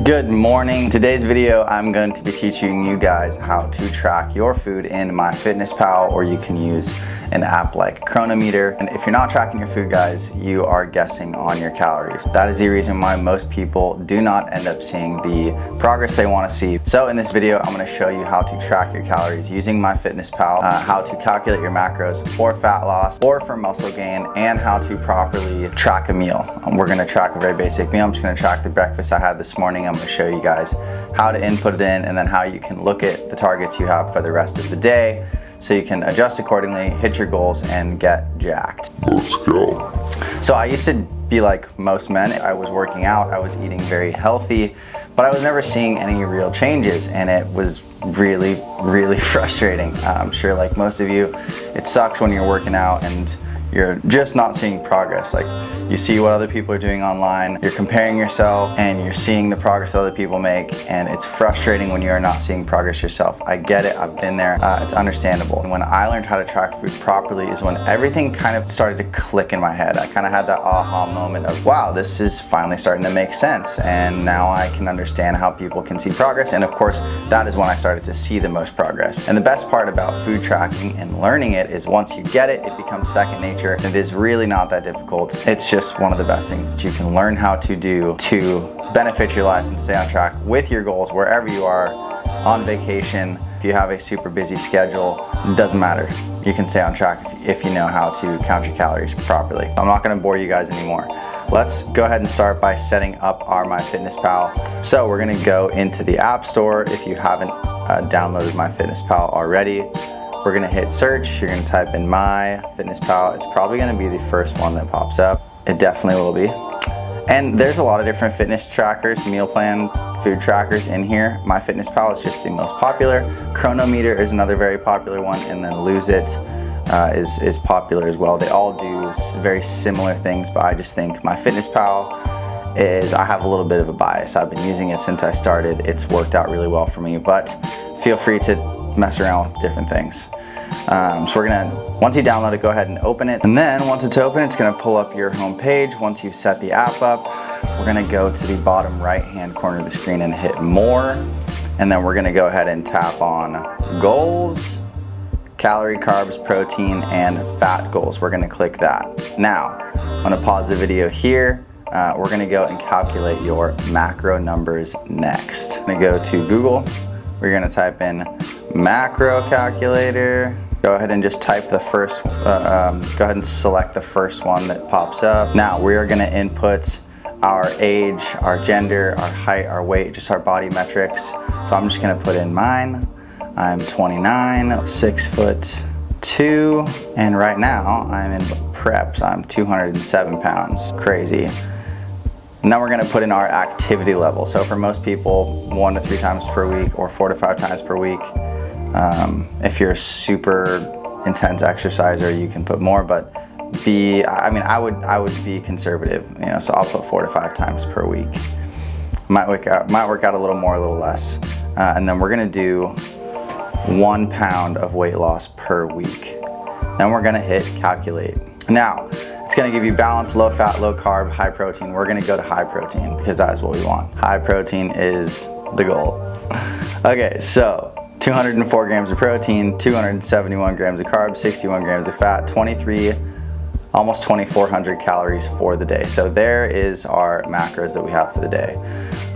Good morning. Today's video, I'm going to be teaching you guys how to track your food in MyFitnessPal, or you can use an app like Chronometer. And if you're not tracking your food, guys, you are guessing on your calories. That is the reason why most people do not end up seeing the progress they want to see. So in this video, I'm going to show you how to track your calories using MyFitnessPal, how to calculate your macros for fat loss or for muscle gain, and how to properly track a meal. We're going to track a very basic meal. I'm just going to track the breakfast I had this morning. I'm going to show you guys how to input it in, and then how you can look at the targets you have for the rest of the day so you can adjust accordingly, hit your goals, and get jacked. Let's go. So I used to be like most men. I was working out, I was eating very healthy, but I was never seeing any real changes, and it was really frustrating. I'm sure like most of you, it sucks when you're working out and you're just not seeing progress. Like, you see what other people are doing online, you're comparing yourself, and you're seeing the progress that other people make, and it's frustrating when you're not seeing progress yourself. I get it, I've been there, it's understandable. And when I learned how to track food properly is when everything kind of started to click in my head. I kind of had that aha moment of, wow, this is finally starting to make sense, and now I can understand how people can see progress. And of course, that is when I started to see the most progress. And the best part about food tracking and learning it is once you get it, it becomes second nature. It is really not that difficult. It's just one of the best things that you can learn how to do to benefit your life and stay on track with your goals wherever you are, on vacation. If you have a super busy schedule, it doesn't matter. You can stay on track if you know how to count your calories properly. I'm not going to bore you guys anymore. Let's go ahead and start by setting up our MyFitnessPal. So we're going to go into the App Store. If you haven't downloaded MyFitnessPal already, we're gonna hit search. You're gonna type in MyFitnessPal. It's probably gonna be the first one that pops up. It definitely will be. And there's a lot of different fitness trackers, meal plan, food trackers in here. MyFitnessPal is just the most popular. Chronometer is another very popular one, and then Lose It is popular as well. They all do very similar things, but I just think MyFitnessPal is, I have a little bit of a bias. I've been using it since I started. It's worked out really well for me, but feel free to mess around with different things. So we're gonna, once you download it, go ahead and open it. And then once it's open, it's gonna pull up your home page. Once you've set the app up, we're gonna go to the bottom right-hand corner of the screen and hit more. And then we're gonna go ahead and tap on goals, calorie, carbs, protein, and fat goals. We're gonna click that. Now, I'm gonna pause the video here. We're gonna go and calculate your macro numbers next. I'm gonna go to Google. We're gonna type in macro calculator. Go ahead and just type the first, go ahead and select the first one that pops up. Now we are gonna input our age, our gender, our height, our weight, just our body metrics. So I'm just gonna put in mine. I'm 29, 6'2", and right now I'm in prep, so I'm 207 pounds, crazy. And then we're gonna put in our activity level. So for most people, 1 to 3 times per week or 4 to 5 times per week. If you're a super intense exerciser, you can put more, but I would be conservative, you know, so I'll put 4 to 5 times per week. Might work out a little more, a little less. And then we're gonna do 1 pound of weight loss per week. Then we're gonna hit calculate. Now, it's gonna give you balance, low fat, low carb, high protein. We're gonna go to high protein because that is what we want. High protein is the goal. Okay, so 204 grams of protein, 271 grams of carbs, 61 grams of fat, almost 2,400 calories for the day. So there is our macros that we have for the day.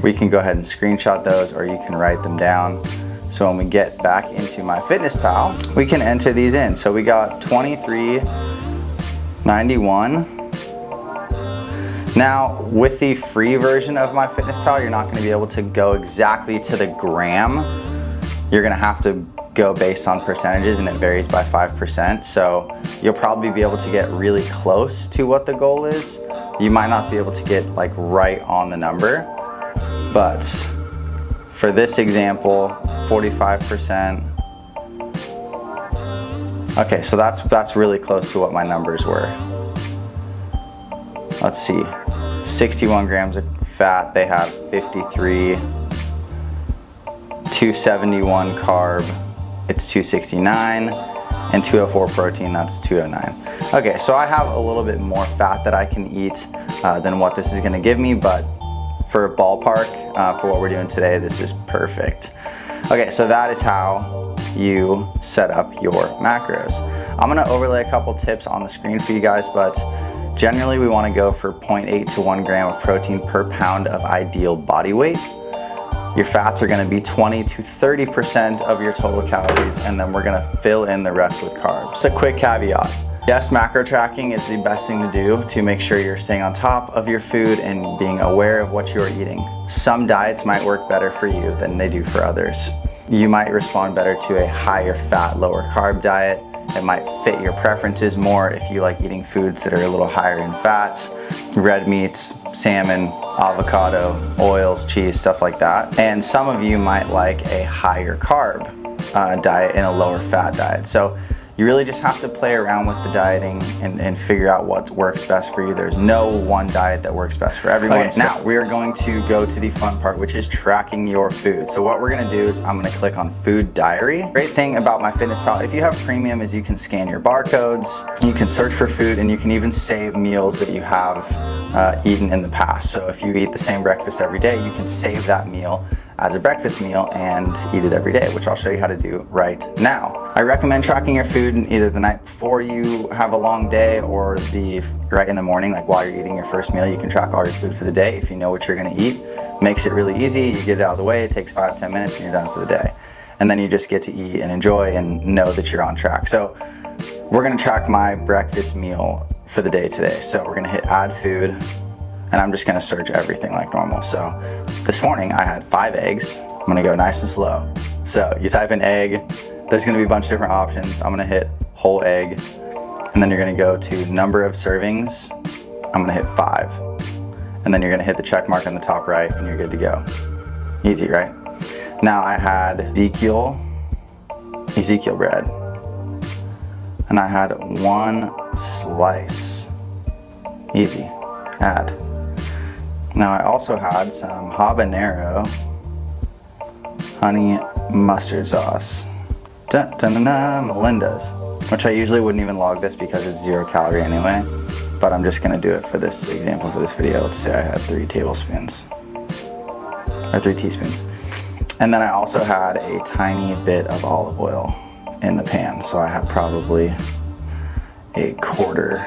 We can go ahead and screenshot those, or you can write them down. So when we get back into MyFitnessPal, we can enter these in. So we got 2391. Now, with the free version of MyFitnessPal, you're not gonna be able to go exactly to the gram. You're gonna have to go based on percentages, and it varies by 5%. So you'll probably be able to get really close to what the goal is. You might not be able to get like right on the number, but for this example, 45%. Okay, so that's really close to what my numbers were. Let's see, 61 grams of fat, they have 53. 271 carb, it's 269, and 204 protein, that's 209. Okay, so I have a little bit more fat that I can eat than what this is gonna give me, but for a ballpark, for what we're doing today, this is perfect. Okay, so that is how you set up your macros. I'm gonna overlay a couple tips on the screen for you guys, but generally we wanna go for 0.8 to 1 gram of protein per pound of ideal body weight. Your fats are gonna be 20 to 30% of your total calories, and then we're gonna fill in the rest with carbs. Just a quick caveat. Yes, macro tracking is the best thing to do to make sure you're staying on top of your food and being aware of what you're eating. Some diets might work better for you than they do for others. You might respond better to a higher fat, lower carb diet. It might fit your preferences more if you like eating foods that are a little higher in fats, red meats, salmon, avocado, oils, cheese, stuff like that. And some of you might like a higher carb diet and a lower fat diet. So you really just have to play around with the dieting and figure out what works best for you. There's no one diet that works best for everyone. Okay, now we are going to go to the fun part, which is tracking your food. So what we're gonna do is I'm gonna click on Food Diary. Great thing about MyFitnessPal, if you have premium, is you can scan your barcodes, you can search for food, and you can even save meals that you have eaten in the past. So if you eat the same breakfast every day, you can save that meal as a breakfast meal and eat it every day, which I'll show you how to do right now. I recommend tracking your food either the night before you have a long day or right in the morning, like while you're eating your first meal. You can track all your food for the day if you know what you're gonna eat. Makes it really easy. You get it out of the way, it takes 5-10 minutes and you're done for the day. And then you just get to eat and enjoy and know that you're on track. So we're gonna track my breakfast meal for the day today. So we're gonna hit add food, and I'm just gonna search everything like normal. So this morning I had 5 eggs. I'm gonna go nice and slow. So you type in egg, there's gonna be a bunch of different options. I'm gonna hit whole egg, and then you're gonna go to number of servings. I'm gonna hit 5. And then you're gonna hit the check mark on the top right and you're good to go. Easy, right? Now I had Ezekiel bread. And I had 1 slice. Easy, add. Now I also had some habanero honey mustard sauce. Dun, dun, dun, dun, Melinda's. Which I usually wouldn't even log this because it's 0 calorie anyway. But I'm just gonna do it for this example for this video. Let's say I had 3 tablespoons. Or 3 teaspoons. And then I also had a tiny bit of olive oil in the pan. So I had probably a 1/4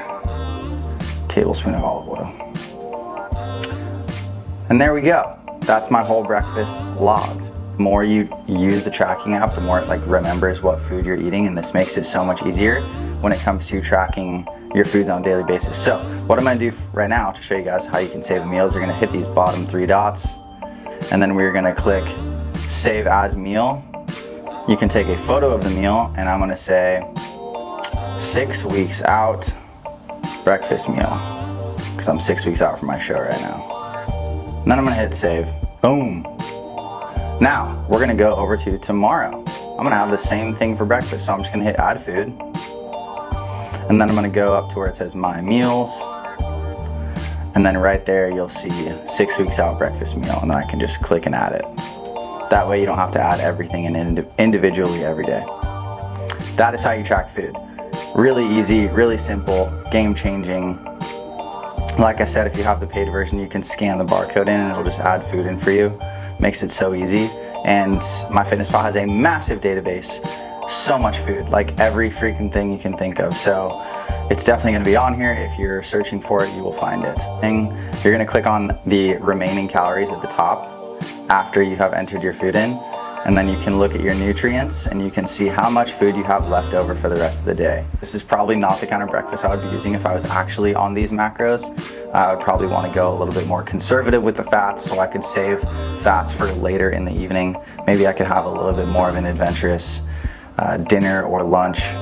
tablespoon of olive oil. And there we go. That's my whole breakfast logged. The more you use the tracking app, the more it remembers what food you're eating, and this makes it so much easier when it comes to tracking your foods on a daily basis. So what I'm gonna do right now to show you guys how you can save meals, you're gonna hit these bottom 3 dots, and then we're gonna click Save As Meal. You can take a photo of the meal, and I'm gonna say 6 weeks out breakfast meal, because I'm 6 weeks out from my show right now. And then I'm gonna hit save. Boom. Now we're gonna go over to tomorrow. I'm gonna have the same thing for breakfast, so I'm just gonna hit add food, and then I'm gonna go up to where it says my meals, and then right there you'll see 6 weeks out breakfast meal, and then I can just click and add it. That way you don't have to add everything in individually every day. That is how you track food. Really easy, really simple, game changing. Like I said, if you have the paid version, you can scan the barcode in and it'll just add food in for you. Makes it so easy. And MyFitnessPal has a massive database, so much food, like every freaking thing you can think of. So it's definitely gonna be on here. If you're searching for it, you will find it. You're gonna click on the remaining calories at the top after you have entered your food in. And then you can look at your nutrients and you can see how much food you have left over for the rest of the day. This is probably not the kind of breakfast I would be using if I was actually on these macros. I would probably want to go a little bit more conservative with the fats, so I could save fats for later in the evening. Maybe I could have a little bit more of an adventurous dinner or lunch.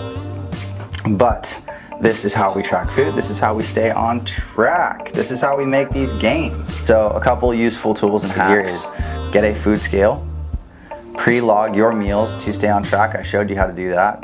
But this is how we track food. This is how we stay on track. This is how we make these gains. So a couple useful tools and hacks. Get a food scale. Pre-log your meals to stay on track. I showed you how to do that.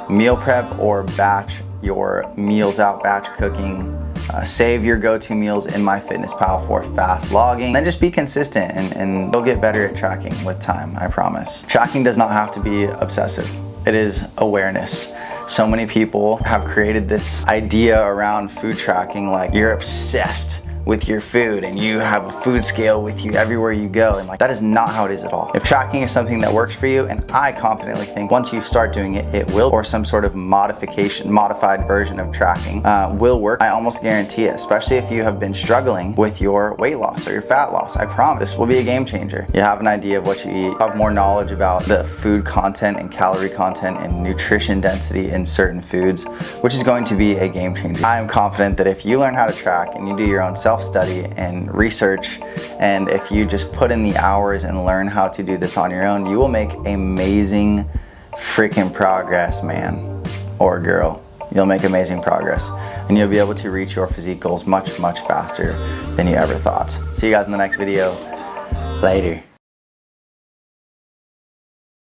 Meal prep or batch your meals out, batch cooking. Save your go-to meals in MyFitnessPal for fast logging. Then just be consistent and you'll get better at tracking with time, I promise. Tracking does not have to be obsessive. It is awareness. So many people have created this idea around food tracking, like you're obsessed with your food and you have a food scale with you everywhere you go, and like that is not how it is at all. If tracking is something that works for you, and I confidently think once you start doing it, it will, or some sort of modified version of tracking will work. I almost guarantee it, especially if you have been struggling with your weight loss or your fat loss. I promise this will be a game changer. You have an idea of what you eat, have more knowledge about the food content and calorie content and nutrition density in certain foods, which is going to be a game changer. I am confident that if you learn how to track and you do your own self-study and research, and if you just put in the hours and learn how to do this on your own, you will make amazing freaking progress, man or girl. You'll make amazing progress and you'll be able to reach your physique goals much, much faster than you ever thought. See you guys in the next video. Later.